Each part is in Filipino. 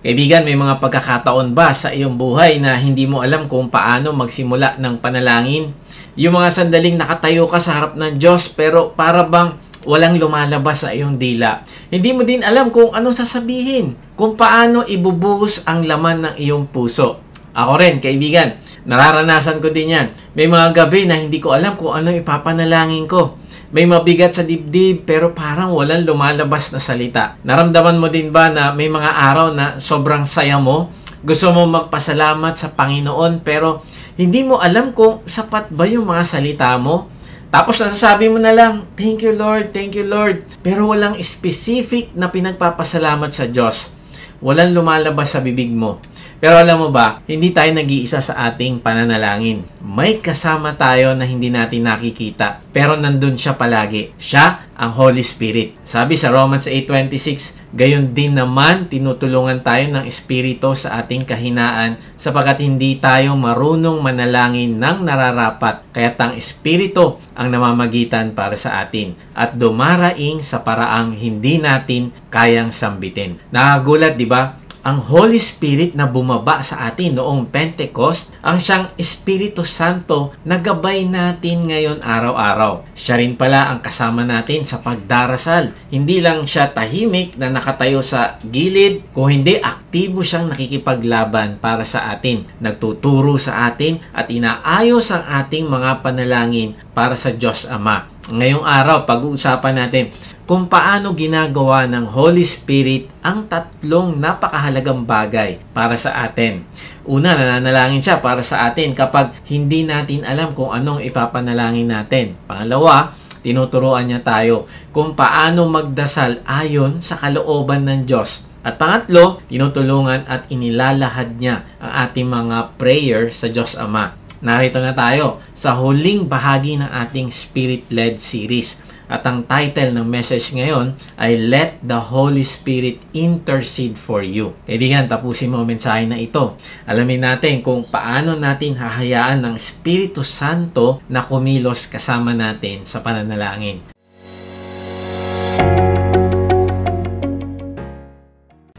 Kaibigan, may mga pagkakataon ba sa iyong buhay na hindi mo alam kung paano magsimula ng panalangin? Yung mga sandaling nakatayo ka sa harap ng Diyos pero para bang walang lumalabas sa iyong dila. Hindi mo din alam kung anong sasabihin, kung paano ibubuhos ang laman ng iyong puso. Ako rin, kaibigan, nararanasan ko din yan. May mga gabi na hindi ko alam kung ano ipapanalangin ko. May mabigat sa dibdib pero parang walang lumalabas na salita. Naramdaman mo din ba na may mga araw na sobrang saya mo? Gusto mo magpasalamat sa Panginoon pero hindi mo alam kung sapat ba yung mga salita mo? Tapos nasasabi mo na lang, thank you Lord, thank you Lord. Pero walang specific na pinagpapasalamat sa Diyos. Walang lumalabas sa bibig mo. Pero alam mo ba, hindi tayo nag-iisa sa ating pananalangin. May kasama tayo na hindi natin nakikita, pero nandun siya palagi. Siya ang Holy Spirit. Sabi sa Romans 8:26, gayon din naman tinutulungan tayo ng Espiritu sa ating kahinaan sapagkat hindi tayo marunong manalangin ng nararapat. Kaya't ang Espiritu ang namamagitan para sa atin at dumaraing sa paraang hindi natin kayang sambitin. Nakagulat, di ba? Ang Holy Spirit na bumaba sa atin noong Pentecost, ang siyang Espiritu Santo na gabay natin ngayon araw-araw. Siya rin pala ang kasama natin sa pagdarasal. Hindi lang siya tahimik na nakatayo sa gilid, kung hindi aktibo siyang nakikipaglaban para sa atin. Nagtuturo sa atin at inaayos ang ating mga panalangin para sa Diyos Ama. Ngayong araw, pag-uusapan natin kung paano ginagawa ng Holy Spirit ang tatlong napakahalagang bagay para sa atin. Una, nananalangin siya para sa atin kapag hindi natin alam kung anong ipapanalangin natin. Pangalawa, tinuturuan niya tayo kung paano magdasal ayon sa kalooban ng Diyos. At pangatlo, tinutulungan at inilalahad niya ang ating mga prayer sa Diyos Ama. Narito na tayo sa huling bahagi ng ating Spirit-led series. At ang title ng message ngayon ay Let the Holy Spirit Intercede for You. Kaibigan, tapusin mo ang mensahe na ito. Alamin natin kung paano natin hahayaan ng Espiritu Santo na kumilos kasama natin sa pananalangin.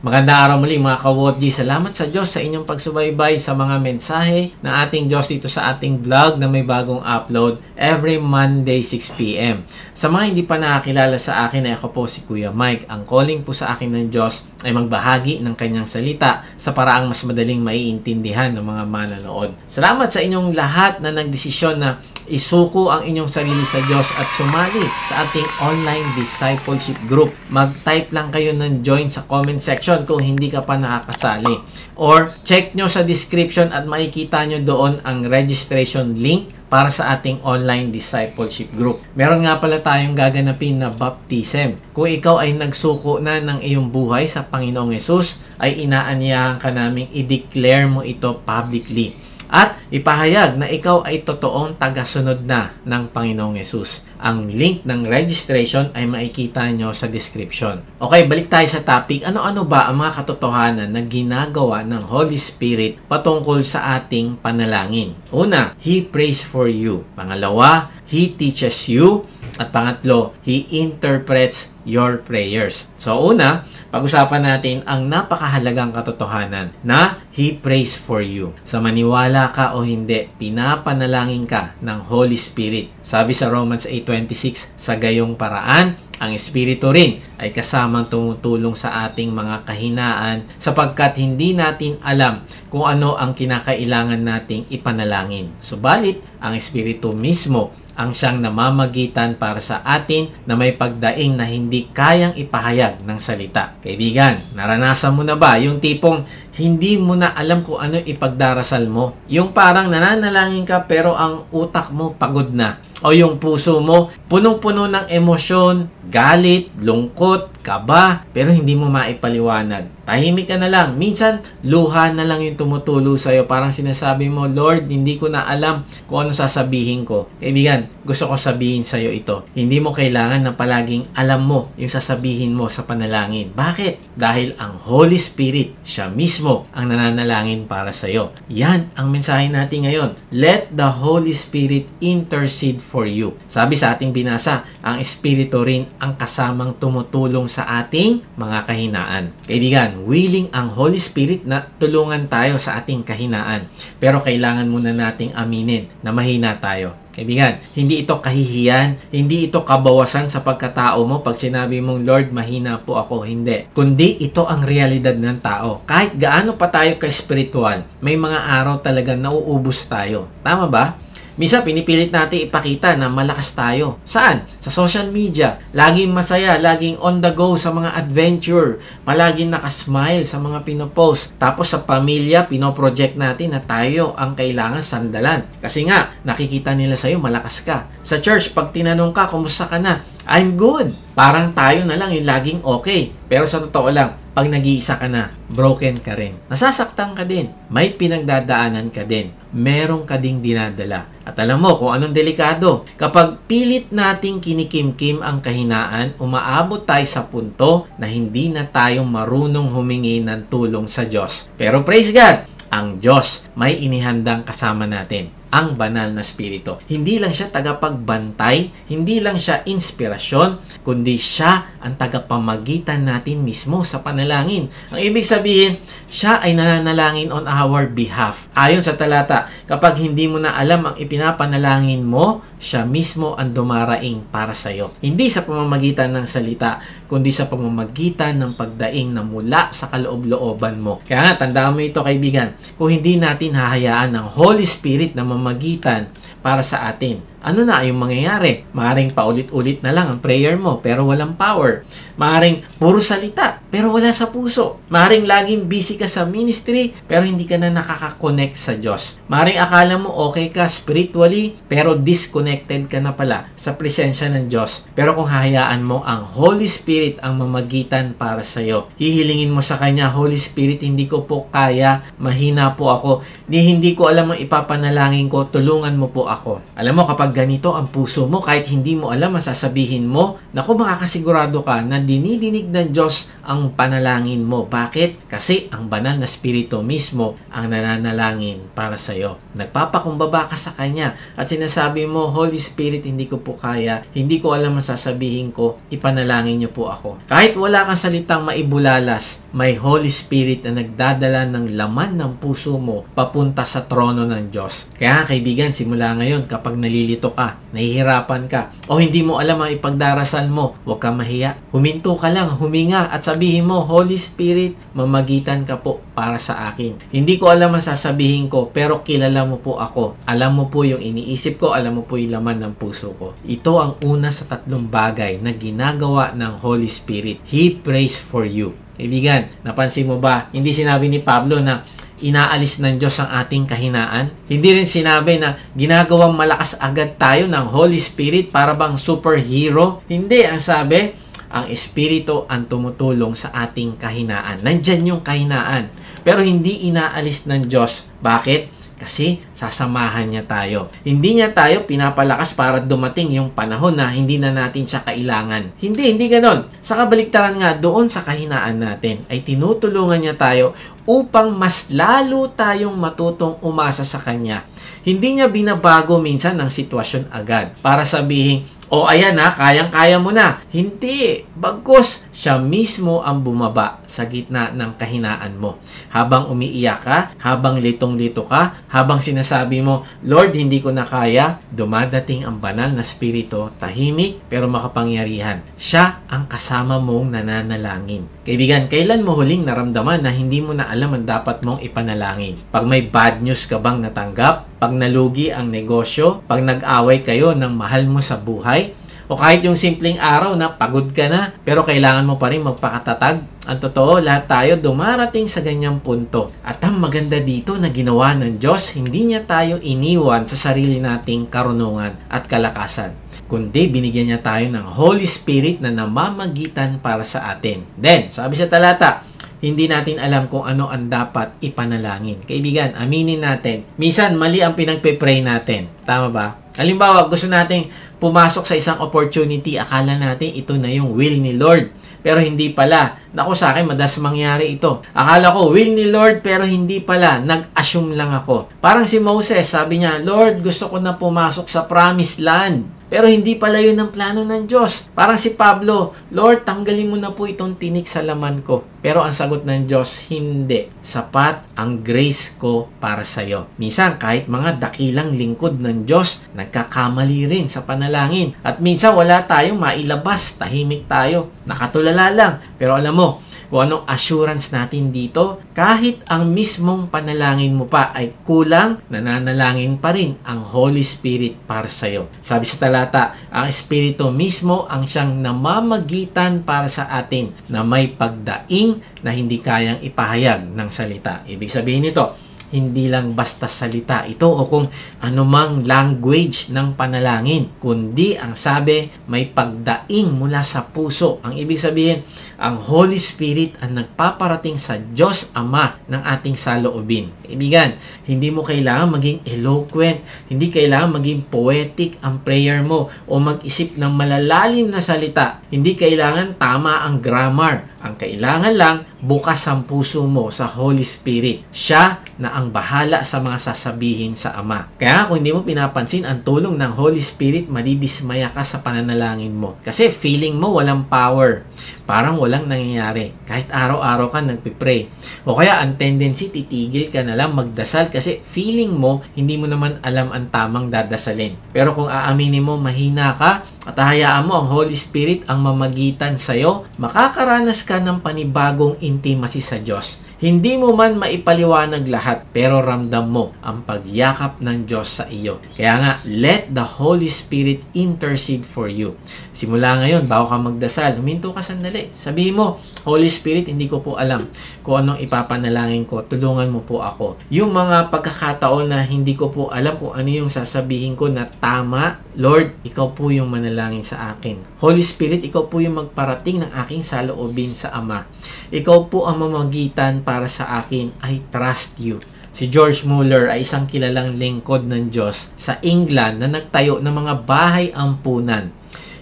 Magandang araw muli mga ka-Wotji. Salamat sa Diyos sa inyong pagsubaybay sa mga mensahe ng ating Diyos dito sa ating vlog na may bagong upload every Monday 6 p.m. Sa mga hindi pa nakakilala sa akin ay ako po si Kuya Mike. Ang calling po sa akin ng Diyos ay magbahagi ng kanyang salita sa paraang mas madaling maiintindihan ng mga mananood. Salamat sa inyong lahat na nagdesisyon na isuko ang inyong sarili sa Diyos at sumali sa ating online discipleship group. Mag-type lang kayo ng join sa comment section kung hindi ka pa nakakasali. Or check nyo sa description at makikita nyo doon ang registration link para sa ating online discipleship group. Meron nga pala tayong gaganapin na baptism. Kung ikaw ay nagsuko na ng iyong buhay sa Panginoong Yesus, ay inaanyahan ka naming i-declare mo ito publicly. At ipahayag na ikaw ay totoong tagasunod na ng Panginoong Yesus. Ang link ng registration ay makikita nyo sa description. Okay, balik tayo sa topic. Ano-ano ba ang mga katotohanan na ginagawa ng Holy Spirit patungkol sa ating panalangin? Una, He prays for you. Pangalawa, He teaches you. At pangatlo, He interprets your prayers. So una, pag-usapan natin ang napakahalagang katotohanan na He prays for you. Sa maniwala ka o hindi, pinapanalangin ka ng Holy Spirit. Sabi sa Romans 8:26, sa gayong paraan, ang Espiritu rin ay kasamang tumutulong sa ating mga kahinaan sapagkat hindi natin alam kung ano ang kinakailangan nating ipanalangin. Subalit, ang Espiritu mismo ang siyang namamagitan para sa atin na may pagdaing na hindi kayang ipahayag ng salita. Kaibigan, naranasan mo na ba yung tipong hindi mo na alam kung ano ipagdarasal mo? Yung parang nananalangin ka pero ang utak mo pagod na. O yung puso mo punong-puno ng emosyon, galit, lungkot, kaba, pero hindi mo maipaliwanag. Tahimik ka na lang. Minsan, luha na lang yung tumutulo sa'yo. Parang sinasabi mo, Lord, hindi ko na alam kung ano sasabihin ko. Kaibigan, gusto ko sabihin sa'yo ito. Hindi mo kailangan na palaging alam mo yung sasabihin mo sa panalangin. Bakit? Dahil ang Holy Spirit, siya mismo ang nananalangin para sa'yo. Yan ang mensahe natin ngayon. Let the Holy Spirit intercede for you. Sabi sa ating binasa, ang Espiritu rin ang kasamang tumutulong sa ating mga kahinaan. Kaibigan, willing ang Holy Spirit na tulungan tayo sa ating kahinaan. Pero kailangan muna nating aminin na mahina tayo. Kaibigan, hindi ito kahihiyan, hindi ito kabawasan sa pagkatao mo pag sinabi mong, Lord, mahina po ako. Hindi. Kundi ito ang realidad ng tao. Kahit gaano pa tayo ka-spiritual, may mga araw talaga nauubos tayo. Tama ba? Misa, pinipilit natin ipakita na malakas tayo. Saan? Sa social media. Laging masaya, laging on the go sa mga adventure. Palaging nakasmile sa mga pinopost. Tapos sa pamilya, pinoproject natin na tayo ang kailangan sandalan. Kasi nga, nakikita nila sa'yo, malakas ka. Sa church, pag tinanong ka, kumusta ka na? I'm good. Parang tayo na lang yung laging okay. Pero sa totoo lang, pag nag-iisa ka na, broken ka rin. Nasasaktan ka din. May pinagdadaanan ka din. Meron ka ding dinadala. At alam mo kung anong delikado. Kapag pilit nating kinikimkim ang kahinaan, umaabot tayo sa punto na hindi na tayo marunong humingi ng tulong sa Diyos. Pero praise God, ang Diyos may inihandang kasama natin, ang banal na spirito. Hindi lang siya tagapagbantay, hindi lang siya inspirasyon, kundi siya ang tagapamagitan natin mismo sa panalangin. Ang ibig sabihin, siya ay nananalangin on our behalf. Ayon sa talata, kapag hindi mo na alam ang ipinapanalangin mo, siya mismo ang dumaraing para sa iyo. Hindi sa pamamagitan ng salita, kundi sa pamamagitan ng pagdaing na mula sa kaloob-looban mo. Kaya nga, tandaan mo ito kaibigan, kung hindi natin hahayaan ng Holy Spirit na mamagitan para sa atin, ano na yung mangyayari? Maaring paulit-ulit na lang ang prayer mo pero walang power. Maaring puro salita pero wala sa puso. Maaring laging busy ka sa ministry pero hindi ka na nakaka-connect sa Diyos. Maaring akala mo okay ka spiritually pero disconnected ka na pala sa presensya ng Diyos. Pero kung hahayaan mo ang Holy Spirit ang mamagitan para sa iyo, hihilingin mo sa Kanya, Holy Spirit, hindi ko po kaya, mahina po ako, hindi ko alam ang ipapanalangin ko, tulungan mo po ako. Alam mo, kapag ganito ang puso mo, kahit hindi mo alam, masasabihin mo, naku, makakasigurado ka na dinidinig ng Diyos ang panalangin mo. Bakit? Kasi ang banal na spirito mismo ang nananalangin para sa iyo. Nagpapakumbaba ka sa Kanya at sinasabi mo, Holy Spirit, hindi ko po kaya, hindi ko alam ang sasabihin ko, ipanalangin niyo po ako. Kahit wala kang salitang maibulalas, may Holy Spirit na nagdadala ng laman ng puso mo papunta sa trono ng Diyos. Kaya kaibigan, simula ngayon, kapag nalilito ka, nahihirapan ka, o hindi mo alam ang ipagdarasal mo, huwag ka mahiya. Huminto ka lang, huminga at sabihin mo, Holy Spirit, mamagitan ka po para sa akin. Hindi ko alam ang sasabihin ko, pero kilala mo po ako. Alam mo po yung iniisip ko, alam mo po yung laman ng puso ko. Ito ang una sa 3 bagay na ginagawa ng Holy Spirit. He prays for you. Kaibigan, napansin mo ba, hindi sinabi ni Pablo na inaalis ng Diyos ang ating kahinaan. Hindi rin sinabi na ginagawang malakas agad tayo ng Holy Spirit para bang superhero. Hindi, ang sabi, ang Espiritu ang tumutulong sa ating kahinaan. Nandyan yung kahinaan. Pero hindi inaalis ng Diyos. Bakit? Kasi sasamahan niya tayo. Hindi niya tayo pinapalakas para dumating yung panahon na hindi na natin siya kailangan. Hindi ganon. Sa kabaliktaran nga, doon sa kahinaan natin ay tinutulungan niya tayo upang mas lalo tayong matutong umasa sa Kanya. Hindi niya binabago minsan ng sitwasyon agad para sabihin, o ayan na, kayang-kaya mo na. Hindi. Bagkus, siya mismo ang bumaba sa gitna ng kahinaan mo. Habang umiiyak ka, habang litong-lito ka, habang sinasabi mo, Lord, hindi ko na kaya, dumadating ang banal na spirito, tahimik pero makapangyarihan. Siya ang kasama mong nananalangin. Kaibigan, kailan mo huling naramdaman na hindi mo na alam ang dapat mong ipanalangin? Pag may bad news ka bang natanggap? Pag nalugi ang negosyo? Pag nag-away kayo ng mahal mo sa buhay? O kahit yung simpleng araw na pagod ka na, pero kailangan mo pa rin magpakatatag? Ang totoo, lahat tayo dumarating sa ganyang punto. At ang maganda dito na ginawa ng Diyos, hindi niya tayo iniwan sa sarili nating karunungan at kalakasan, kundi binigyan niya tayo ng Holy Spirit na namamagitan para sa atin. Then, sabi sa talata, hindi natin alam kung ano ang dapat ipanalangin. Kaibigan, aminin natin, minsan mali ang pinagpe-pray natin. Tama ba? Halimbawa, gusto nating pumasok sa isang opportunity, akala natin ito na yung will ni Lord. pero hindi pala. Naku, sa akin, madalas mangyari ito. Akala ko, will ni Lord, pero hindi pala. Nag-assume lang ako. Parang si Moses, sabi niya, Lord, gusto ko na pumasok sa promised land. Pero hindi pala yun ang plano ng Diyos. Parang si Pablo, Lord, tanggalin mo na po itong tinik sa laman ko. Pero ang sagot ng Diyos, hindi. Sapat ang grace ko para sa iyo. Minsan, kahit mga dakilang lingkod ng Diyos, nagkakamali rin sa panalangin. At minsan, wala tayong mailabas. Tahimik tayo. Nakatulala lang. Pero alam mo, kung anong assurance natin dito, kahit ang mismong panalangin mo pa ay kulang, nananalangin pa rin ang Holy Spirit para sa iyo. Sabi sa talata, ang Espiritu mismo ang siyang namamagitan para sa atin na may pagdaing na hindi kayang ipahayag ng salita. Ibig sabihin nito, hindi lang basta salita ito o kung anumang language ng panalangin, kundi ang sabi, may pagdaing mula sa puso. Ang ibig sabihin, ang Holy Spirit ang nagpaparating sa Diyos Ama ng ating saloobin. Kaibigan, hindi mo kailangan maging eloquent, hindi kailangan maging poetic ang prayer mo o mag-isip ng malalalim na salita. Hindi kailangan tama ang grammar. Ang kailangan lang, bukas ang puso mo sa Holy Spirit. Siya na ang bahala sa mga sasabihin sa Ama. Kaya kung hindi mo pinapansin ang tulong ng Holy Spirit, madidismaya ka sa pananalangin mo. Kasi feeling mo walang power. Parang walang nangyayari. Kahit araw-araw ka nagpipray. O kaya ang tendency, titigil ka na lang magdasal kasi feeling mo, hindi mo naman alam ang tamang dadasalin. Pero kung aaminin mo, mahina ka at hayaan mo ang Holy Spirit ang mamagitan sa'yo, makakaranas ka ng panibagong intimacy sa Diyos. Hindi mo man maipaliwanag lahat, pero ramdam mo ang pagyakap ng Diyos sa iyo. Kaya nga, let the Holy Spirit intercede for you. Simula ngayon, bago ka magdasal, huminto ka sandali. Sabihin mo, Holy Spirit, hindi ko po alam kung anong ipapanalangin ko. Tulungan mo po ako. Yung mga pagkakataon na hindi ko po alam kung ano yung sasabihin ko na tama, Lord, ikaw po yung manalangin sa akin. Holy Spirit, ikaw po yung magparating ng aking saloobin sa Ama. Ikaw po ang mamagitan para sa akin. I trust you. Si George Mueller ay isang kilalang lingkod ng Diyos sa England na nagtayo ng mga bahay ampunan.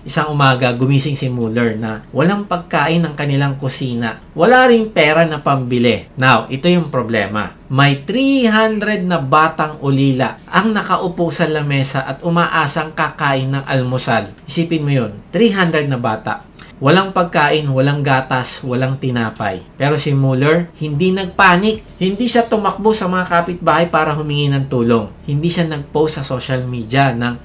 Isang umaga, gumising si Mueller na walang pagkain ng kanilang kusina. Wala ring pera na pambili. Now, ito yung problema. May 300 na batang ulila ang nakaupo sa lamesa at umaasang kakain ng almusal. Isipin mo yun, 300 na bata. Walang pagkain, walang gatas, walang tinapay. Pero si Mueller, hindi nagpanik. Hindi siya tumakbo sa mga kapitbahay para humingi ng tulong. Hindi siya nag-post sa social media ng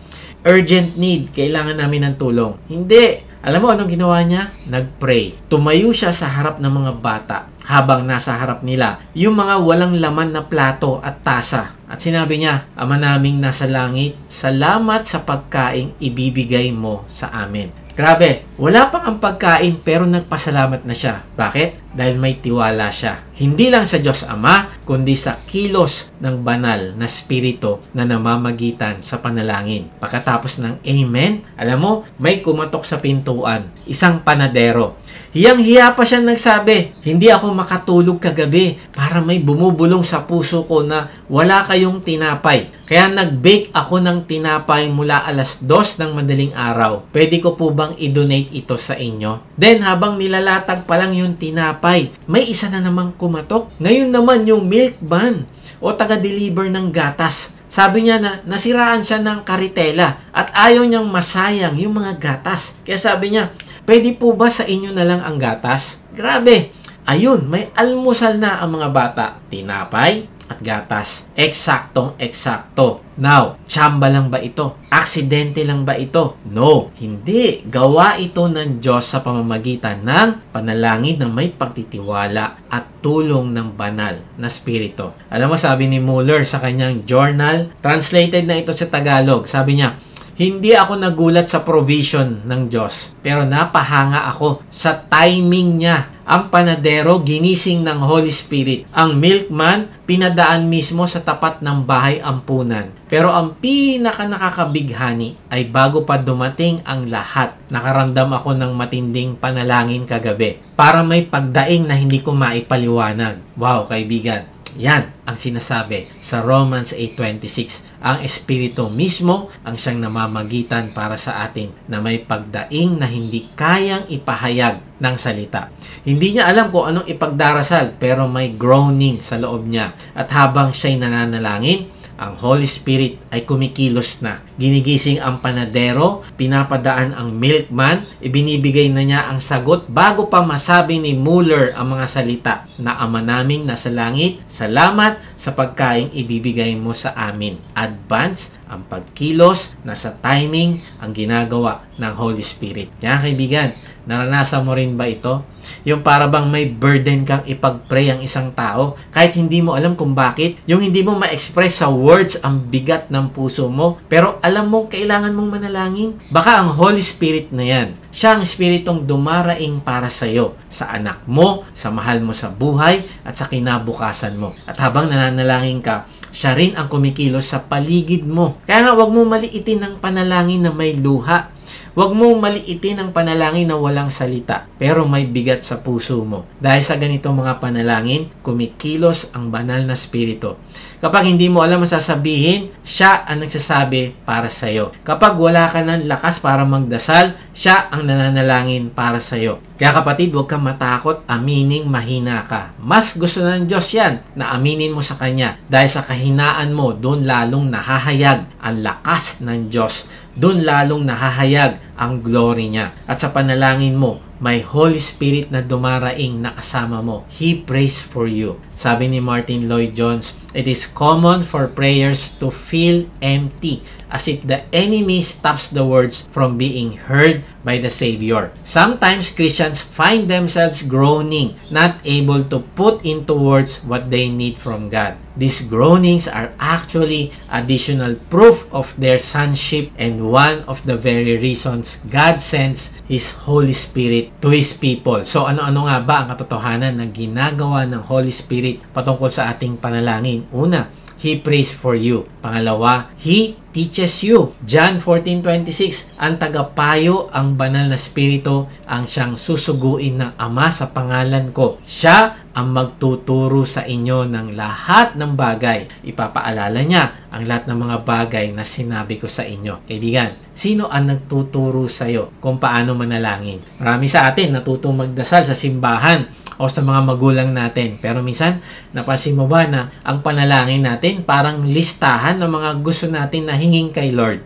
urgent need, kailangan namin ng tulong. Hindi. Alam mo anong ginawa niya? Nag-pray. Tumayo siya sa harap ng mga bata habang nasa harap nila yung mga walang laman na plato at tasa. At sinabi niya, Ama naming nasa langit, salamat sa pagkaing ibibigay mo sa amin. Grabe, wala pang ang pagkain pero nagpasalamat na siya. Bakit? Dahil may tiwala siya. Hindi lang sa Diyos Ama, kundi sa kilos ng banal na spirito na namamagitan sa panalangin. Pagkatapos ng Amen, alam mo, may kumatok sa pintuan. Isang panadero. Hiyang-hiya pa siya nagsabi, hindi ako makatulog kagabi para may bumubulong sa puso ko na wala kayong tinapay. Kaya nag-bake ako ng tinapay mula alas 2 ng madaling araw. Pwede ko po bang i-donate ito sa inyo? Then habang nilalatag pa lang yung tinapay, may isa na namang kumatok. Ngayon naman yung milk van o taga-deliver ng gatas. Sabi niya na nasiraan siya ng karitela at ayaw niyang masayang yung mga gatas. Kaya sabi niya, pwede po ba sa inyo na lang ang gatas? Grabe! Ayun, may almusal na ang mga bata. Tinapay at gatas. Eksaktong-eksakto. Now, tsamba lang ba ito? Aksidente lang ba ito? No, hindi. Gawa ito ng Diyos sa pamamagitan ng panalangin na may pagtitiwala at tulong ng banal na spirito. Alam mo, sabi ni Mueller sa kanyang journal, translated na ito sa Tagalog. Sabi niya, hindi ako nagulat sa provision ng Diyos, pero napahanga ako sa timing niya. Ang panadero, ginising ng Holy Spirit. Ang milkman, pinadaan mismo sa tapat ng bahay ampunan. Pero ang pinaka-nakakabighani ay bago pa dumating ang lahat, nakaramdam ako ng matinding panalangin kagabi para may pagdaing na hindi ko maipaliwanag. Wow, kaibigan. Yan ang sinasabi sa Romans 8:26. Ang Espiritu mismo ang siyang namamagitan para sa atin na may pagdaing na hindi kayang ipahayag ng salita. Hindi niya alam kung anong ipagdarasal pero may groaning sa loob niya. At habang siya'y nananalangin, ang Holy Spirit ay kumikilos na. Ginigising ang panadero, pinapadaan ang milkman, ibinibigay na niya ang sagot bago pa masabi ni Mueller ang mga salita na Ama naming nasa langit, salamat sa pagkaing ibibigay mo sa amin. Advance ang pagkilos, nasa timing ang ginagawa ng Holy Spirit. Kaya kaibigan, naranasan mo rin ba ito? Yung para bang may burden kang ipag-pray ang isang tao kahit hindi mo alam kung bakit. Yung hindi mo ma-express sa words ang bigat ng puso mo pero alam mo kailangan mong manalangin. Baka ang Holy Spirit na yan, siya ang Espiritong dumaraing para sa iyo, sa anak mo, sa mahal mo sa buhay at sa kinabukasan mo. At habang nananalangin ka, siya rin ang kumikilos sa paligid mo. Kaya nga huwag mo maliitin ang panalangin na may luha. Huwag mo maliitin ang panalangin na walang salita, pero may bigat sa puso mo. Dahil sa ganitong mga panalangin, kumikilos ang banal na Espiritu. Kapag hindi mo alam ang sasabihin, siya ang nagsasabi para sa iyo. Kapag wala ka ng lakas para magdasal, siya ang nananalangin para sa iyo. Kaya kapatid, huwag kang matakot, amining mahina ka. Mas gusto ng Diyos yan na aminin mo sa Kanya. Dahil sa kahinaan mo, doon lalong nahahayag ang lakas ng Diyos. Doon lalong nahahayag ang glory niya. At sa panalangin mo, may Holy Spirit na dumaraing na kasama mo. He prays for you. Sabi ni Martin Lloyd-Jones, it is common for prayers to feel empty, as if the enemy stops the words from being heard by the Savior. Sometimes Christians find themselves groaning, not able to put into words what they need from God. These groanings are actually additional proof of their sonship and one of the very reasons God sends His Holy Spirit to His people. So ano-ano nga ba ang katotohanan na ginagawa ng Holy Spirit patungkol sa ating panalangin? Una, He prays for you. Pangalawa, He teaches you. John 14:26, ang tagapayo, ang banal na Espiritu, ang siyang susuguin ng Ama sa pangalan ko. Siya ang magtuturo sa inyo ng lahat ng bagay. Ipapaalala niya ang lahat ng mga bagay na sinabi ko sa inyo. Kaibigan, sino ang nagtuturo sa iyo kung paano manalangin? Marami sa atin natutong magdasal sa simbahan o sa mga magulang natin. Pero minsan, napansin mo ba na ang panalangin natin parang listahan ng mga gusto natin na hinging kay Lord?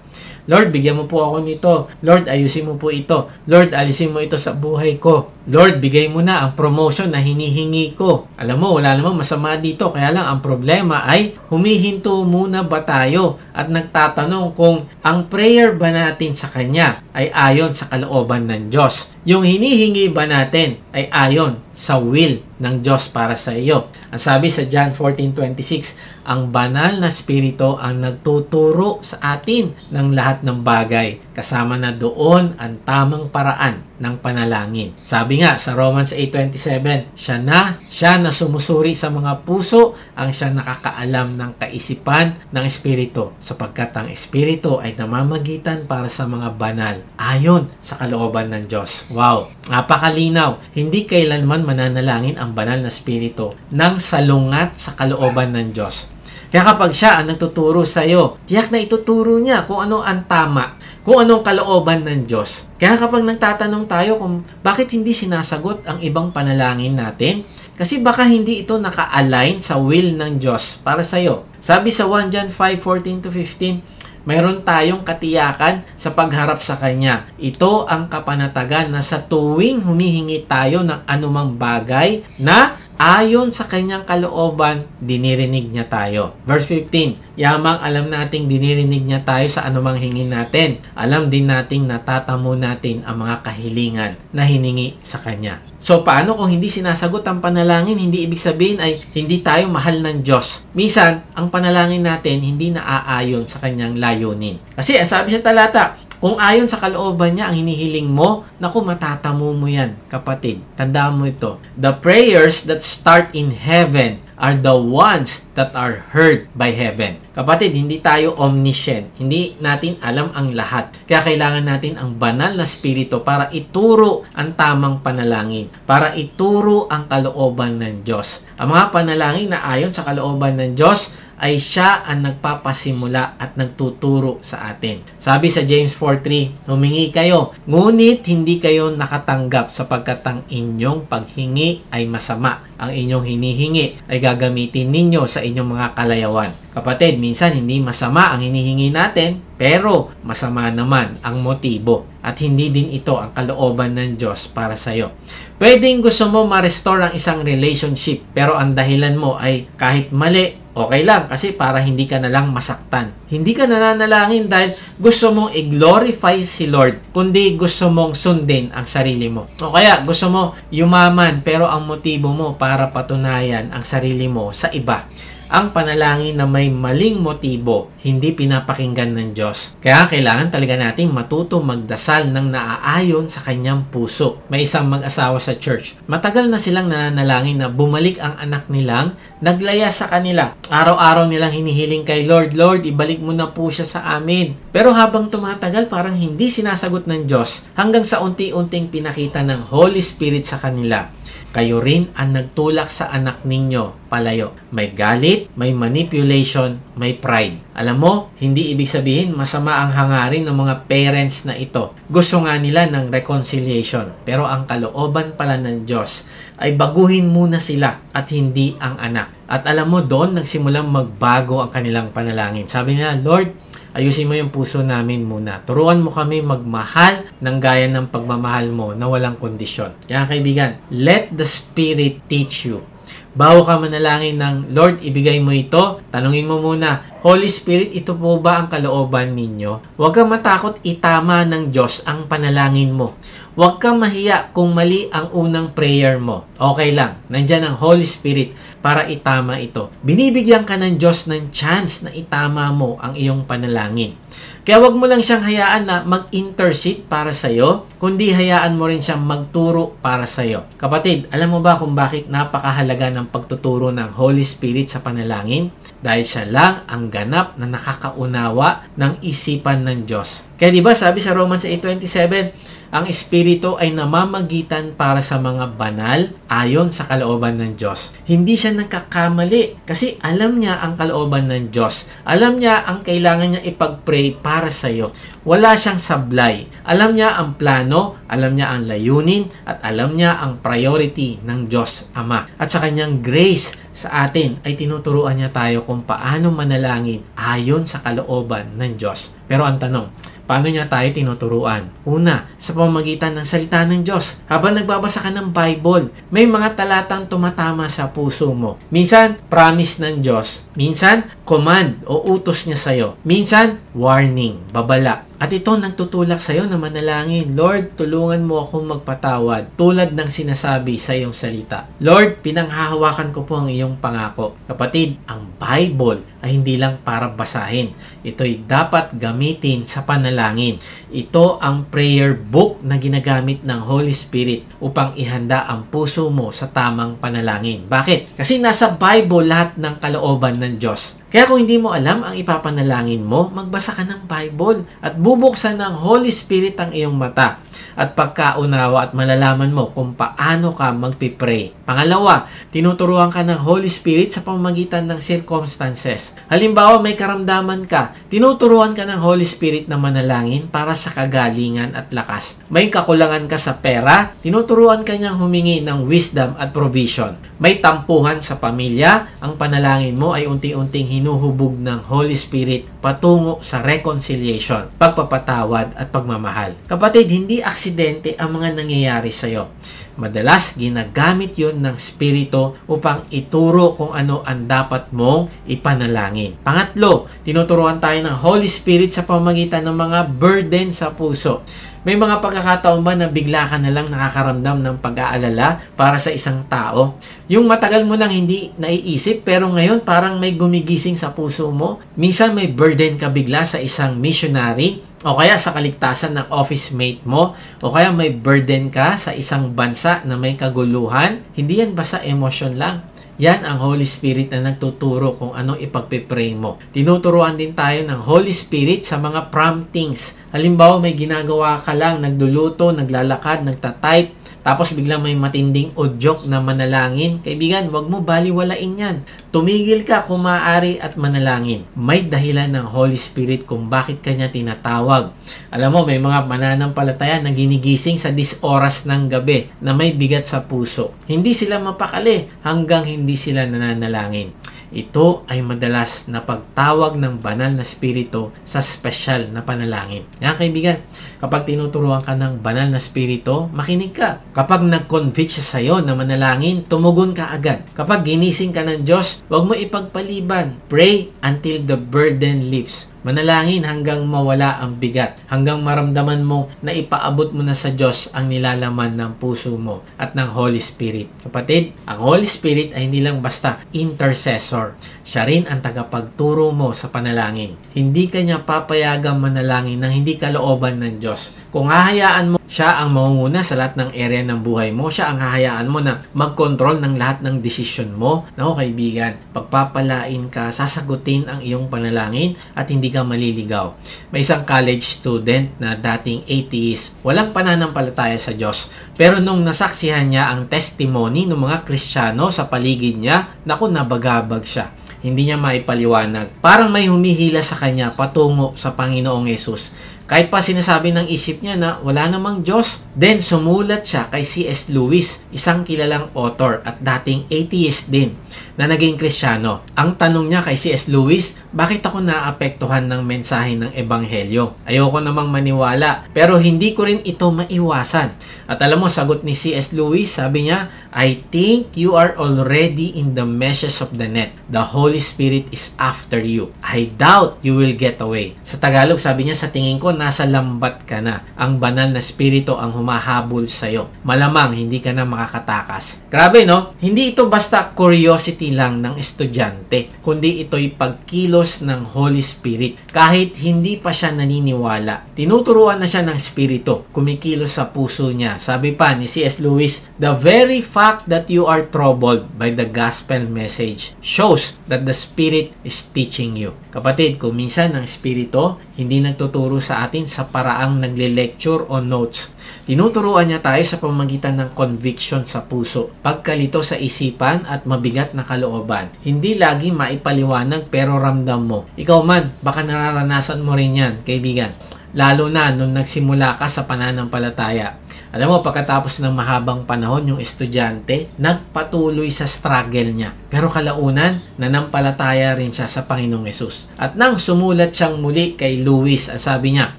Lord, bigyan mo po ako nito. Lord, ayusin mo po ito. Lord, alisin mo ito sa buhay ko. Lord, bigay mo na ang promotion na hinihingi ko. Alam mo, wala namang masama dito. Kaya lang, ang problema ay humihinto muna ba tayo at nagtatanong kung ang prayer ba natin sa Kanya ay ayon sa kalooban ng Diyos. Yung hinihingi ba natin ay ayon sa will ng Diyos para sa iyo. Ang sabi sa John 14:26, ang banal na Espiritu ang nagtuturo sa atin ng lahat ng bagay. Kasama na doon ang tamang paraan ng panalangin. Sabi nga sa Romans 8:27, siya na sumusuri sa mga puso ang siyang nakakaalam ng kaisipan ng Espiritu, sapagkat ang Espiritu ay namamagitan para sa mga banal ayon sa kalooban ng Diyos. Wow! Napakalinaw. Hindi kailanman mananalangin ang banal na Espiritu nang salungat sa kalooban ng Diyos. Kaya kapag siya ang nagtuturo sa iyo, tiyak na ituturo niya kung ano ang tama, kung anong kalooban ng Diyos. Kaya kapag nagtatanong tayo kung bakit hindi sinasagot ang ibang panalangin natin, kasi baka hindi ito naka-align sa will ng Diyos para sa iyo. Sabi sa 1 John 5:14-15, mayroon tayong katiyakan sa pagharap sa Kanya. Ito ang kapanatagan na sa tuwing humihingi tayo ng anumang bagay na ayon sa Kanyang kalooban, dinirinig niya tayo. Verse 15, yamang alam nating dinirinig niya tayo sa anumang hingin natin. Alam din nating natatamo natin ang mga kahilingan na hiningi sa Kanya. So, paano kung hindi sinasagot ang panalangin? Hindi ibig sabihin ay hindi tayo mahal ng Diyos. Minsan, ang panalangin natin hindi naaayon sa Kanyang layunin. Kasi, sabi sa talata, Kung ayon sa kalooban niya ang hinihiling mo, naku, matatamo mo yan, kapatid. Tandaan mo ito. The prayers that start in heaven are the ones that are heard by heaven. Kapatid, hindi tayo omniscient. Hindi natin alam ang lahat. Kaya kailangan natin ang banal na spirito para ituro ang tamang panalangin. Para ituro ang kalooban ng Diyos. Ang mga panalangin na ayon sa kalooban ng Diyos ay siya ang nagpapasimula at nagtuturo sa atin. Sabi sa James 4:3, humingi kayo, ngunit hindi kayo nakatanggap sapagkat ang inyong paghingi ay masama. Ang inyong hinihingi ay gagamitin ninyo sa inyong mga kalayawan. Kapatid, minsan hindi masama ang hinihingi natin, pero masama naman ang motibo. At hindi din ito ang kalooban ng Diyos para sa iyo. Pwedeng gusto mo ma-restore ang isang relationship, pero ang dahilan mo ay kahit mali, okay lang kasi para hindi ka na lang masaktan. Hindi ka nananalangin dahil gusto mong i-glorify si Lord, kundi gusto mong sundin ang sarili mo. O kaya gusto mo yumaman pero ang motibo mo para patunayan ang sarili mo sa iba. Ang panalangin na may maling motibo, hindi pinapakinggan ng Diyos. Kaya kailangan talaga nating matuto magdasal ng naaayon sa kanyang puso. May isang mag-asawa sa church. Matagal na silang nananalangin na bumalik ang anak nilang naglaya sa kanila. Araw-araw nilang hinihiling kay Lord, Lord, ibalik mo na po siya sa amin. Pero habang tumatagal, parang hindi sinasagot ng Diyos hanggang sa unti-unting pinakita ng Holy Spirit sa kanila. Kayo rin ang nagtulak sa anak ninyo palayo. May galit, may manipulation, may pride. Alam mo, hindi ibig sabihin masama ang hangarin ng mga parents na ito. Gusto nga nila ng reconciliation. Pero ang kalooban pala ng Diyos ay baguhin muna sila at hindi ang anak. At alam mo, doon nagsimulang magbago ang kanilang panalangin. Sabi nila, Lord, ayusin mo yung puso namin muna. Turuan mo kami magmahal ng gaya ng pagmamahal mo na walang kondisyon. Kaya kaibigan, let the Spirit teach you. Bago ka manalangin ng Lord, ibigay mo ito, tanungin mo muna, Holy Spirit, ito po ba ang kalooban ninyo? Huwag kang matakot, itama ng Diyos ang panalangin mo. Huwag kang mahiya kung mali ang unang prayer mo. Okay lang, nandyan ang Holy Spirit para itama ito. Binibigyan ka ng Diyos ng chance na itama mo ang iyong panalangin. Kaya wag mo lang siyang hayaan na mag-intercede para sa'yo, kundi hayaan mo rin siyang magturo para sa'yo. Kapatid, alam mo ba kung bakit napakahalaga ng pagtuturo ng Holy Spirit sa panalangin? Dahil siya lang ang ganap na nakakaunawa ng isipan ng Diyos. Kaya diba sabi sa Romans 8:27, ang Espiritu ay namamagitan para sa mga banal ayon sa kalooban ng Diyos. Hindi siya nagkakamali kasi alam niya ang kalooban ng Diyos. Alam niya ang kailangan niya ipag-pray para sa iyo. Wala siyang sablay. Alam niya ang plano, alam niya ang layunin, at alam niya ang priority ng Diyos Ama. At sa kanyang grace sa atin ay tinuturuan niya tayo kung paano manalangin ayon sa kalooban ng Diyos. Pero ang tanong, paano niya tayo tinuturuan? Una, sa pamamagitan ng salita ng Diyos. Habang nagbabasa ka ng Bible, may mga talatang tumatama sa puso mo. Minsan, promise ng Diyos. Minsan, command o utos niya sa'yo. Minsan, warning, babala. At ito nagtutulak sa'yo na manalangin, Lord, tulungan mo akong magpatawad tulad ng sinasabi sa iyong salita. Lord, pinanghahawakan ko po ang iyong pangako. Kapatid, ang Bible ay hindi lang para basahin. Ito'y dapat gamitin sa panalangin. Ito ang prayer book na ginagamit ng Holy Spirit upang ihanda ang puso mo sa tamang panalangin. Bakit? Kasi nasa Bible lahat ng kalooban ng Diyos. Kaya kung hindi mo alam ang ipapanalangin mo, magbasa ka ng Bible at bubuksan ng Holy Spirit ang iyong mata at pagkaunawa at malalaman mo kung paano ka magpipray. Pangalawa, tinuturuan ka ng Holy Spirit sa pamamagitan ng circumstances. Halimbawa, may karamdaman ka, tinuturuan ka ng Holy Spirit na manalangin para sa kagalingan at lakas. May kakulangan ka sa pera, tinuturuan ka niyang humingi ng wisdom at provision. May tampuhan sa pamilya, ang panalangin mo ay unti-unting hinuhubog ng Holy Spirit patungo sa reconciliation, pagpapatawad at pagmamahal. Kapatid, hindi aksidente ang mga nangyayari sa iyo. Madalas, ginagamit yon ng Espiritu upang ituro kung ano ang dapat mong ipanalangin. Pangatlo, tinuturuan tayo ng Holy Spirit sa pamamagitan ng mga burden sa puso. May mga pagkakataon ba na bigla ka na lang nakakaramdam ng pag-aalala para sa isang tao? Yung matagal mo nang hindi naiisip pero ngayon parang may gumigising sa puso mo. Minsan may burden ka bigla sa isang missionary o kaya sa kaligtasan ng office mate mo, o kaya may burden ka sa isang bansa na may kaguluhan, hindi yan basta emosyon lang. Yan ang Holy Spirit na nagtuturo kung anong ipagpipray mo. Tinuturuan din tayo ng Holy Spirit sa mga promptings. Halimbawa, may ginagawa ka lang, nagluluto, naglalakad, nagtatype, tapos biglang may matinding udyok na manalangin. Kaibigan, wag mo baliwalain yan. Tumigil ka kung maaari at manalangin. May dahilan ng Holy Spirit kung bakit kanya tinatawag. Alam mo, may mga mananampalataya na ginigising sa 10 oras ng gabi na may bigat sa puso. Hindi sila mapakali hanggang hindi sila nananalangin. Ito ay madalas na pagtawag ng banal na spirito sa special na panalangin. Yan kaibigan, kapag tinuturuan ka ng banal na spirito, makinig ka. Kapag nag-convict siya sa'yo na manalangin, tumugon ka agad. Kapag ginising ka ng Diyos, huwag mo ipagpaliban. Pray until the burden lifts. Manalangin hanggang mawala ang bigat, hanggang maramdaman mo na ipaabot mo na sa Diyos ang nilalaman ng puso mo at ng Holy Spirit. Kapatid, ang Holy Spirit ay hindi lang basta intercessor. Siya rin ang tagapagturo mo sa panalangin. Hindi ka niya papayagang manalangin nang hindi kalooban ng Diyos. Kung hahayaan mo, siya ang mangunguna sa lahat ng area ng buhay mo. Siya ang hahayaan mo na mag-control ng lahat ng desisyon mo. Naku kaibigan, pagpapalain ka, sasagutin ang iyong panalangin at hindi ka maliligaw. May isang college student na dating atheist, walang pananampalataya sa Diyos. Pero nung nasaksihan niya ang testimony ng mga Kristiyano sa paligid niya, naku, nabagabag siya. Hindi niya maipaliwanag. Parang may humihila sa kanya patungo sa Panginoong Yesus. Kahit pa sinasabi ng isip niya na wala namang Diyos. Then sumulat siya kay C.S. Lewis, isang kilalang author at dating atheist din na naging Kristiyano. Ang tanong niya kay C.S. Lewis, bakit ako naapektuhan ng mensahe ng Ebanghelyo? Ayoko namang maniwala, pero hindi ko rin ito maiwasan. At alam mo, sagot ni C.S. Lewis, sabi niya, I think you are already in the meshes of the net. The Holy Spirit is after you. I doubt you will get away. Sa Tagalog, sabi niya, sa tingin ko, nasa lambat ka na. Ang banal na spirito ang humahabol sa'yo. Malamang hindi ka na makakatakas. Grabe no? Hindi ito basta curiosity lang ng estudyante, kundi ito'y pagkilos ng Holy Spirit. Kahit hindi pa siya naniniwala, tinuturuan na siya ng spirito, kumikilos sa puso niya. Sabi pa ni C.S. Lewis, the very fact that you are troubled by the gospel message shows that the Spirit is teaching you. Kapatid, kung minsan ang spirito hindi nagtuturo sa atin sa paraang nagle-lecture o notes, tinuturuan niya tayo sa pamamagitan ng conviction sa puso, pagkalito sa isipan at mabigat na kalooban. Hindi lagi maipaliwanag pero ramdam mo. Ikaw man, baka nararanasan mo rin yan, kaibigan. Lalo na nung nagsimula ka sa pananampalataya. Alam mo, pagkatapos ng mahabang panahon, yung estudyante, nagpatuloy sa struggle niya. Pero kalaunan, nanampalataya rin siya sa Panginoong Yesus. At nang sumulat siyang muli kay Lewis, sabi niya,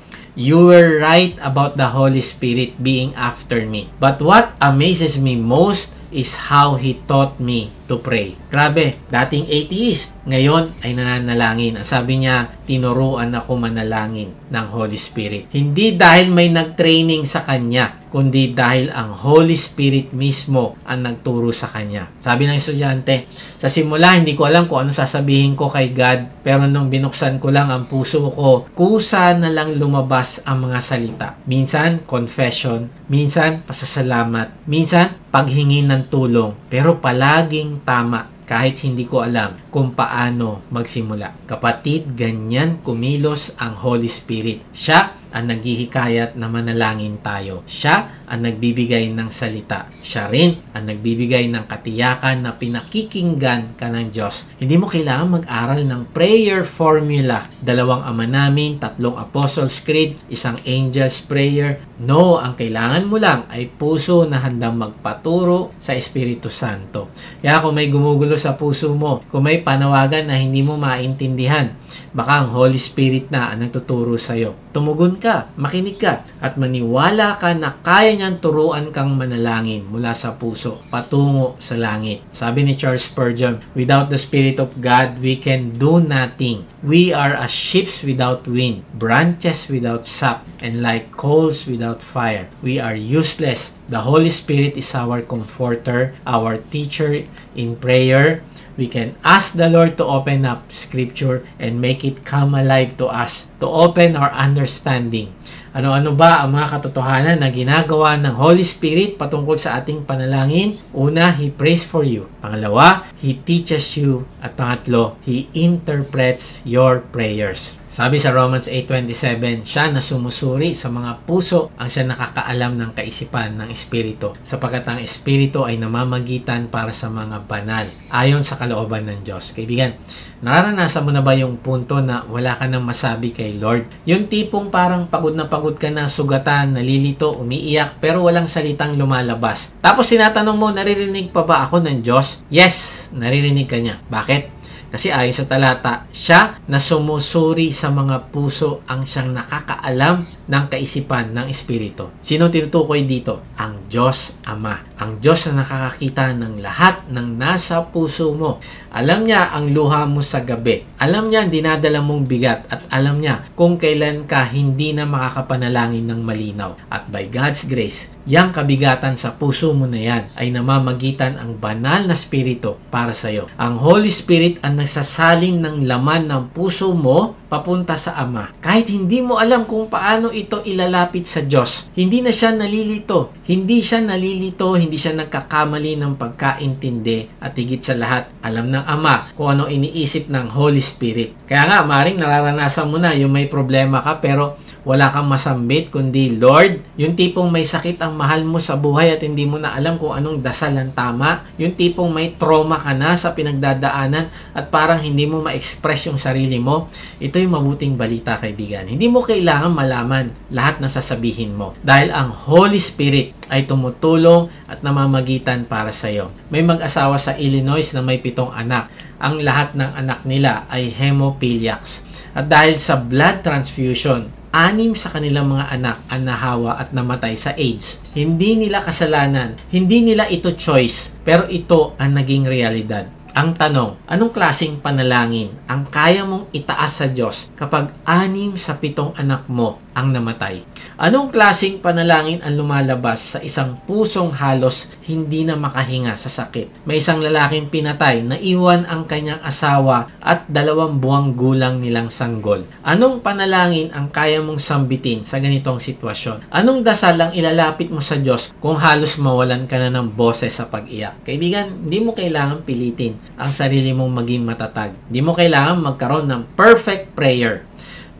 you were right about the Holy Spirit being after me. But what amazes me most is how He taught me to pray. Grabe, dating atheist, ngayon ay nananalangin. Ang sabi niya, tinuruan ako manalangin ng Holy Spirit. Hindi dahil may nag-training sa kanya, kundi dahil ang Holy Spirit mismo ang nagturo sa kanya. Sabi ng estudyante, sa simula hindi ko alam kung ano sasabihin ko kay God, pero nung binuksan ko lang ang puso ko, kusa na lang lumabas ang mga salita. Minsan, confession, minsan, pasasalamat, minsan, paghingi ng tulong, pero palaging tama kahit hindi ko alam kung paano magsimula. Kapatid, ganyan kumilos ang Holy Spirit. Siya ang naghihikayat na manalangin tayo. Siya ang nagbibigay ng salita. Siya rin ang nagbibigay ng katiyakan na pinakikinggan ka ng Diyos. Hindi mo kailangan mag-aral ng prayer formula. 2 Ama Namin, 3 Apostles' Creed, 1 Angel's Prayer. No, ang kailangan mo lang ay puso na handang magpaturo sa Espiritu Santo. Kaya kung may gumugulo sa puso mo, kung may panawagan na hindi mo maintindihan, baka ang Holy Spirit na ang nagtuturo sa'yo. Tumugon ka, makinig ka, at maniwala ka na kaya niyang turuan kang manalangin mula sa puso patungo sa langit. Sabi ni Charles Spurgeon, without the Spirit of God, we can do nothing. We are as ships without wind, branches without sap, and like coals without fire. We are useless. The Holy Spirit is our comforter, our teacher in prayer, We can ask the Lord to open up Scripture and make it come alive to us, to open our understanding. Ano-ano ba ang mga katotohanan na ginagawa ng Holy Spirit patungkol sa ating panalangin? Una, He prays for you. Pangalawa, He teaches you. At pangatlo, He interprets your prayers. Sabi sa Romans 8:27, siya na sumusuri sa mga puso ang siya nakakaalam ng kaisipan ng Espiritu, sapagkat ang Espiritu ay namamagitan para sa mga banal, ayon sa kalooban ng Diyos. Kaibigan, nararanasan mo na ba yung punto na wala ka nang masabi kay Lord? Yung tipong parang pagod na pagod ka na, sugatan, nalilito, umiiyak, pero walang salitang lumalabas. Tapos sinatanong mo, naririnig pa ba ako ng Diyos? Yes, naririnig ka niya. Bakit? Kasi ayon sa talata, siya na sumusuri sa mga puso ang siyang nakakaalam ng kaisipan ng Espiritu. Sino tinutukoy dito? Ang Diyos Ama. Ang Diyos na nakakakita ng lahat ng nasa puso mo. Alam niya ang luha mo sa gabi. Alam niya ang dinadala mong bigat at alam niya kung kailan ka hindi na makakapanalangin ng malinaw. At by God's grace, yang kabigatan sa puso mo na yan ay namamagitan ang banal na Espiritu para sa iyo. Ang Holy Spirit ang nagsasalin ng laman ng puso mo papunta sa Ama. Kahit hindi mo alam kung paano ito ilalapit sa Diyos, hindi na siya nalilito. Hindi siya nalilito, hindi siya nagkakamali ng pagkaintindi at higit sa lahat, alam ng Ama kung ano iniisip ng Holy Spirit. Kaya nga, maring nararanasan mo na yung may problema ka pero wala kang masambit kundi Lord. Yung tipong may sakit ang mahal mo sa buhay at hindi mo na alam kung anong dasal ang tama. Yung tipong may trauma ka na sa pinagdadaanan at parang hindi mo ma-express yung sarili mo. Ito yung mabuting balita, kaibigan. Hindi mo kailangan malaman lahat na sasabihin mo dahil ang Holy Spirit ay tumutulong at namamagitan para sa iyo. May mag-asawa sa Illinois na may 7 anak. Ang lahat ng anak nila ay hemophiliacs. At dahil sa blood transfusion, 6 sa kanilang mga anak ang nahawa at namatay sa AIDS. Hindi nila kasalanan, hindi nila ito choice, pero ito ang naging realidad. Ang tanong, anong klaseng panalangin ang kaya mong itaas sa Diyos kapag 6 sa 7 anak mo ang namatay? Anong klaseng panalangin ang lumalabas sa isang pusong halos hindi na makahinga sa sakit? May isang lalaking pinatay na iwan ang kanyang asawa at 2 buwang gulang nilang sanggol. Anong panalangin ang kaya mong sambitin sa ganitong sitwasyon? Anong dasal ang ilalapit mo sa Diyos kung halos mawalan ka na ng boses sa pag-iyak? Kaibigan, hindi mo kailangan pilitin ang sarili mong maging matatag. Hindi mo kailangan magkaroon ng perfect prayer.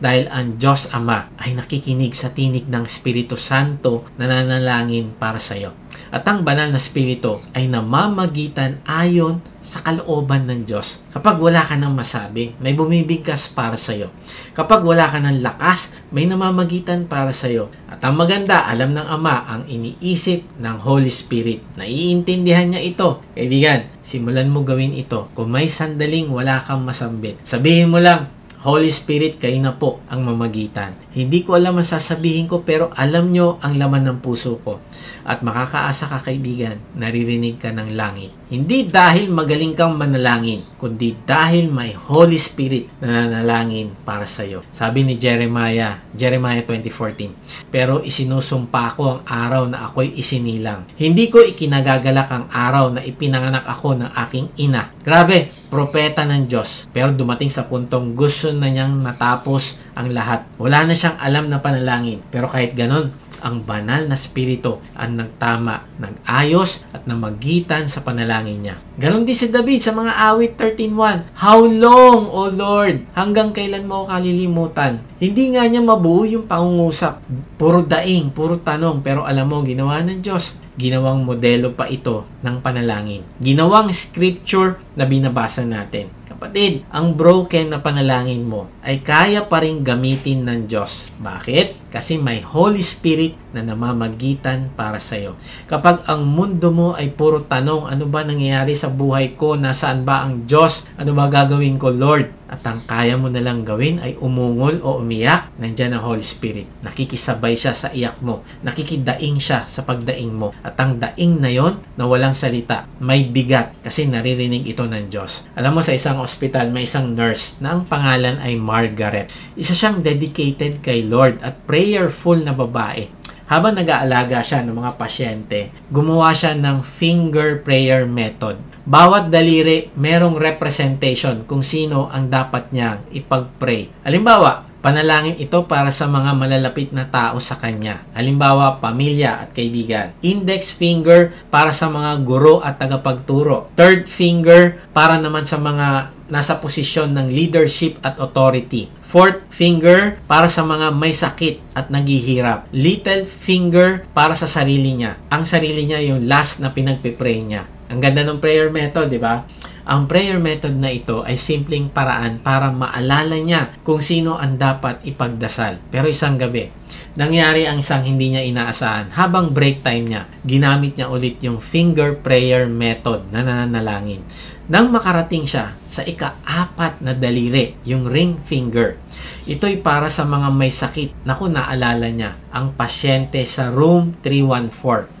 Dahil ang Diyos Ama ay nakikinig sa tinig ng Espiritu Santo na nanalangin para sa iyo. At ang banal na Espiritu ay namamagitan ayon sa kalooban ng Diyos. Kapag wala ka nang masabi, may bumibigkas para sa iyo. Kapag wala ka ng lakas, may namamagitan para sa iyo. At ang maganda, alam ng Ama ang iniisip ng Holy Spirit. Naiintindihan niya ito. Kaibigan, simulan mo gawin ito. Kung may sandaling wala kang masambit, sabihin mo lang, Holy Spirit, kayo na po ang mamagitan. Hindi ko alam ang sasabihin ko pero alam nyo ang laman ng puso ko. At makakaasa ka, kaibigan, naririnig ka ng langit. Hindi dahil magaling kang manalangin, kundi dahil may Holy Spirit na nanalangin para sa iyo. Sabi ni Jeremiah 20:14, pero isinusumpa ko ang araw na ako'y isinilang. Hindi ko ikinagagalak ang araw na ipinanganak ako ng aking ina. Grabe, propeta ng Diyos. Pero dumating sa puntong gusto na niyang natapos ang lahat. Wala na siyang alam na panalangin. Pero kahit ganon, ang banal na Espiritu ang nagtama, nag-ayos at namagitan sa panalangin niya. Ganon din si David sa mga awit 13:1. How long, O Lord? Hanggang kailan mo kalilimutan? Hindi nga niya mabuo yung pangungusap. Puro daing, puro tanong. Pero alam mo, ginawa ng Diyos. Ginawang modelo pa ito ng panalangin. Ginawang scripture na binabasa natin. Kapatid, ang broken na panalangin mo ay kaya pa rin gamitin ng Diyos. Bakit? Kasi may Holy Spirit na namamagitan para sa iyo. Kapag ang mundo mo ay puro tanong, ano ba nangyayari sa buhay ko? Nasaan ba ang Diyos? Ano ba gagawin ko, Lord? At ang kaya mo na lang gawin ay umungol o umiyak, nandiyan ang Holy Spirit. Nakikisabay siya sa iyak mo. Nakikidaing siya sa pagdaing mo. At ang daing na yon na walang salita, may bigat kasi naririnig ito ng Diyos. Alam mo, sa isang ospital, may isang nurse na ang pangalan ay Margaret. Isa siyang dedicated kay Lord at prayerful na babae. Habang nag-aalaga siya ng mga pasyente, gumawa siya ng finger prayer method. Bawat daliri merong representation kung sino ang dapat niyang ipag-pray. Halimbawa, panalangin ito para sa mga malalapit na tao sa kanya. Halimbawa, pamilya at kaibigan. Index finger para sa mga guro at tagapagturo. Third finger para naman sa mga nasa posisyon ng leadership at authority. Fourth finger para sa mga may sakit at naghihirap. Little finger para sa sarili niya. Ang sarili niya yung last na pinagpipray niya. Ang ganda ng prayer method, di ba? Ang prayer method na ito ay simpleng paraan para maalala niya kung sino ang dapat ipagdasal. Pero isang gabi, nangyari ang isang hindi niya inaasahan. Habang break time niya, ginamit niya ulit yung finger prayer method na nananalangin. Nang makarating siya sa ika-4 na daliri, yung ring finger, ito'y para sa mga may sakit. Naku, naalala niya ang pasyente sa room 314.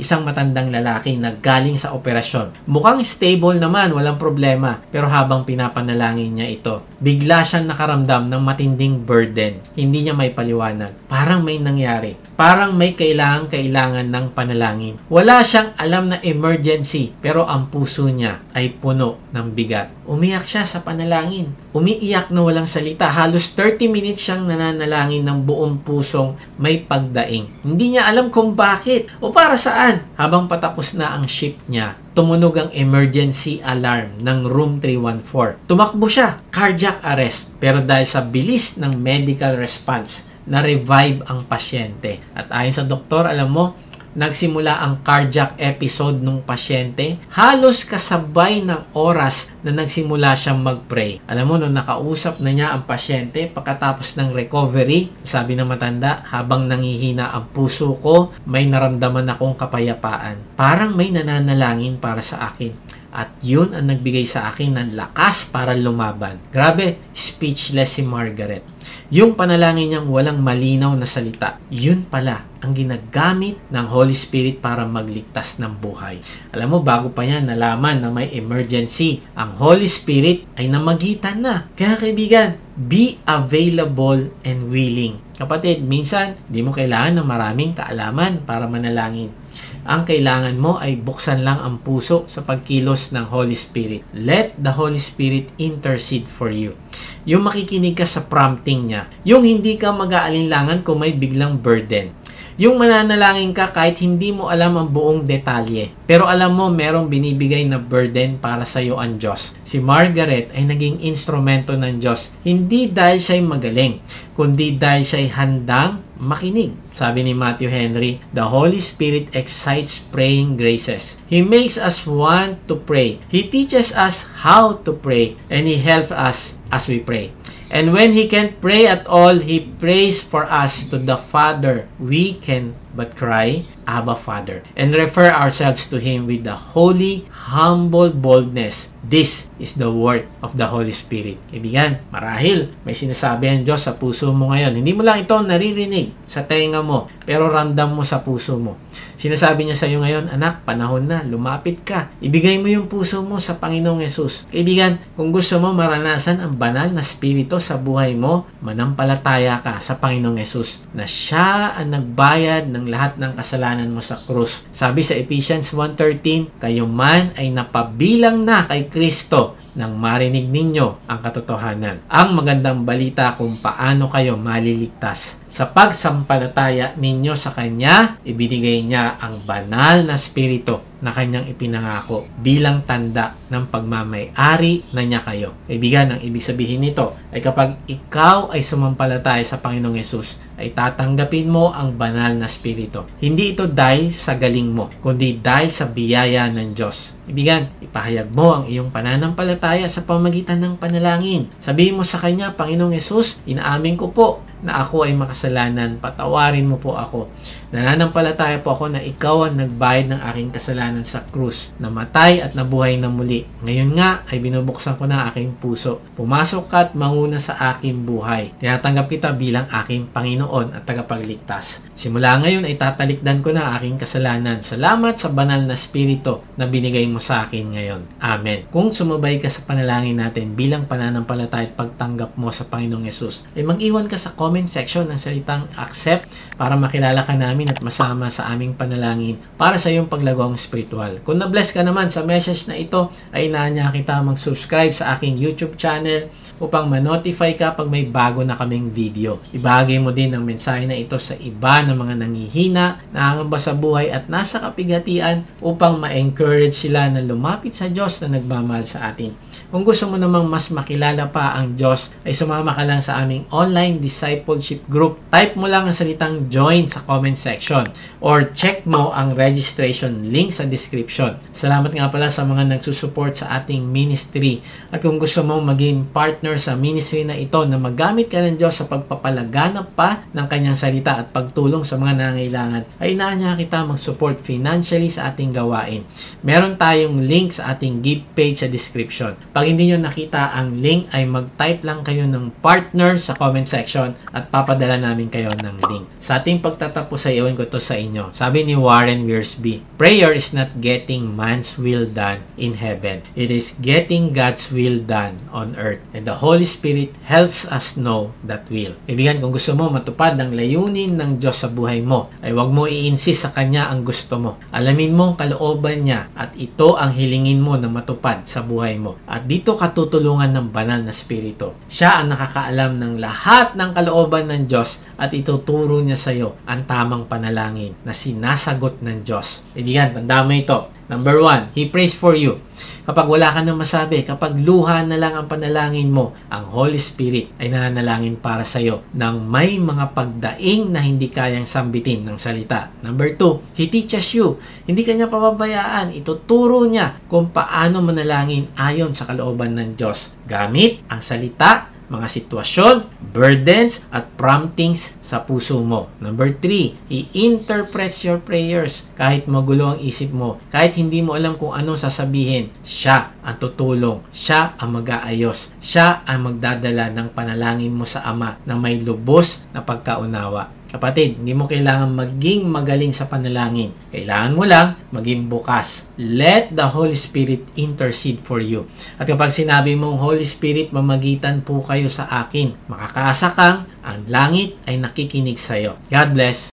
Isang matandang lalaki na galing sa operasyon. Mukhang stable naman, walang problema. Pero habang pinapanalangin niya ito, bigla siyang nakaramdam ng matinding burden. Hindi niya may paliwanag. Parang may nangyari. Parang may kailangan ng panalangin. Wala siyang alam na emergency, pero ang puso niya ay puno ng bigat. Umiyak siya sa panalangin. Umiiyak na walang salita. Halos 30 minutes siyang nananalangin ng buong pusong may pagdaing. Hindi niya alam kung bakit o para saan. Habang patapos na ang shift niya, tumunog ang emergency alarm ng room 314. Tumakbo siya, cardiac arrest. Pero dahil sa bilis ng medical response, na-revive ang pasyente. At ayon sa doktor, alam mo, nagsimula ang cardiac episode ng pasyente. Halos kasabay ng oras na nagsimula siyang mag-pray. Alam mo, nung nakausap na niya ang pasyente pagkatapos ng recovery, sabi ng matanda, habang nangihina ang puso ko, may naramdaman akong kapayapaan. Parang may nananalangin para sa akin. At yun ang nagbigay sa akin ng lakas para lumaban. Grabe, speechless si Margaret. Yung panalangin niyang walang malinaw na salita, yun pala ang ginagamit ng Holy Spirit para magligtas ng buhay. Alam mo, bago pa yan nalaman na may emergency, ang Holy Spirit ay namagitan na. Kaya kaibigan, be available and willing. Kapatid, minsan, di mo kailangan ng maraming kaalaman para manalangin. Ang kailangan mo ay buksan lang ang puso sa pagkilos ng Holy Spirit. Let the Holy Spirit intercede for you. Yung makikinig ka sa prompting niya. Yung hindi ka mag-aalinlangan kung may biglang burden. Yung mananalangin ka kahit hindi mo alam ang buong detalye. Pero alam mo, merong binibigay na burden para sa iyo ang Diyos. Si Margaret ay naging instrumento ng Diyos. Hindi dahil siya'y magaling, kundi dahil siya'y handang makinig. Sabi ni Matthew Henry, the Holy Spirit excites praying graces. He makes us want to pray. He teaches us how to pray. And He helps us as we pray. And when He can't pray at all, He prays for us to the Father. We can but cry, Abba, Father. And refer ourselves to Him with the holy, humble boldness. This is the work of the Holy Spirit. Kaibigan, marahil may sinasabi ang Diyos sa puso mo ngayon. Hindi mo lang ito naririnig sa tenga mo, pero ramdam mo sa puso mo. Sinasabi niya sa iyo ngayon, anak, panahon na, lumapit ka. Ibigay mo yung puso mo sa Panginoong Yesus. Kaibigan, kung gusto mo maranasan ang banal na spirito sa buhay mo, manampalataya ka sa Panginoong Yesus na Siya ang nagbayad ng lahat ng kasalanan mo sa krus. Sabi sa Ephesians 1:13, kayo man ay napabilang na kay Kristo nang marinig ninyo ang katotohanan. Ang magandang balita kung paano kayo maliligtas. Sa pagsampalataya ninyo sa Kanya, ibinigay Niya ang banal na spirito na Kanyang ipinangako bilang tanda ng pagmamay-ari na Niya kayo. Kaibigan, ang ibig sabihin nito ay kapag ikaw ay sumampalataya sa Panginoong Yesus, ay tatanggapin mo ang banal na spirito. Hindi ito dahil sa galing mo, kundi dahil sa biyaya ng Diyos. Kaibigan, ipahayag mo ang iyong pananampalataya sa pamagitan ng panalangin. Sabihin mo sa Kanya, Panginoong Yesus, inaamin ko po na ako ay makasalanan, patawarin mo po ako. Nananampalataya po ako na ikaw ang nagbayad ng aking kasalanan sa krus, namatay at nabuhay na muli. Ngayon nga ay binubuksan ko na aking puso. Pumasok ka at manguna sa aking buhay. Tinatanggap kita bilang aking Panginoon at tagapagligtas. Simula ngayon ay tatalikdan ko na aking kasalanan. Salamat sa banal na spirito na binigay mo sa akin ngayon. Amen. Kung sumabay ka sa panalangin natin bilang pananampalataya at pagtanggap mo sa Panginoong Yesus, ay mag-iwan ka sa comment comment section ng salitang accept para makilala ka namin at masama sa aming panalangin para sa iyong paglagong spiritual. Kung na-bless ka naman sa message na ito, ay inaanya kita mag-subscribe sa aking YouTube channel upang ma-notify ka pag may bago na kaming video. Ibahagi mo din ang mensahe na ito sa iba ng mga nanghihina, nangangamba sa buhay at nasa kapigatian upang ma-encourage sila na lumapit sa Diyos na nagmamahal sa atin. Kung gusto mo namang mas makilala pa ang Diyos, ay sumama ka lang sa aming online discipleship group. Type mo lang ang salitang join sa comment section or check mo ang registration link sa description. Salamat nga pala sa mga nagsusupport sa ating ministry. At kung gusto mo maging partner sa ministry na ito na magamit ka ng Diyos sa pagpapalaganap pa ng kanyang salita at pagtulong sa mga nangangailangan, ay inaanya kita mag-support financially sa ating gawain. Meron tayong link sa ating give page sa description. Pag hindi nyo nakita ang link, ay mag-type lang kayo ng partner sa comment section at papadala namin kayo ng link. Sa ating pagtatapos ay iwan ko to sa inyo. Sabi ni Warren Wiersbe, prayer is not getting man's will done in heaven. It is getting God's will done on earth. And the Holy Spirit helps us know that will. Kaibigan, kung gusto mo matupad ang layunin ng Diyos sa buhay mo, ay huwag mo i-insist sa Kanya ang gusto mo. Alamin mo ang kalooban niya at ito ang hilingin mo na matupad sa buhay mo. At dito ka tutulungan ng banal na spirito. Siya ang nakakaalam ng lahat ng kalooban ng Diyos at ituturo niya sa iyo ang tamang panalangin na sinasagot ng Diyos. Kaibigan, tandaan mo ito. Number 1, He prays for you. Kapag wala ka nang masabi, kapag luha na lang ang panalangin mo, ang Holy Spirit ay nananalangin para sa iyo ng may mga pagdaing na hindi kayang sambitin ng salita. Number 2, He teaches you. Hindi kanya pababayaan. Ituturo niya kung paano manalangin ayon sa kalooban ng Diyos. Gamit ang salita, mga sitwasyon, burdens, at promptings sa puso mo. Number 3, He interprets your prayers. Kahit magulo ang isip mo, kahit hindi mo alam kung anong sasabihin, Siya ang tutulong. Siya ang mag-aayos. Siya ang magdadala ng panalangin mo sa Ama na may lubos na pagkaunawa. Kapatid, hindi mo kailangan maging magaling sa panalangin. Kailangan mo lang maging bukas. Let the Holy Spirit intercede for you. At kapag sinabi mong Holy Spirit, mamagitan po kayo sa akin, makakaasa kang ang langit ay nakikinig sa iyo. God bless.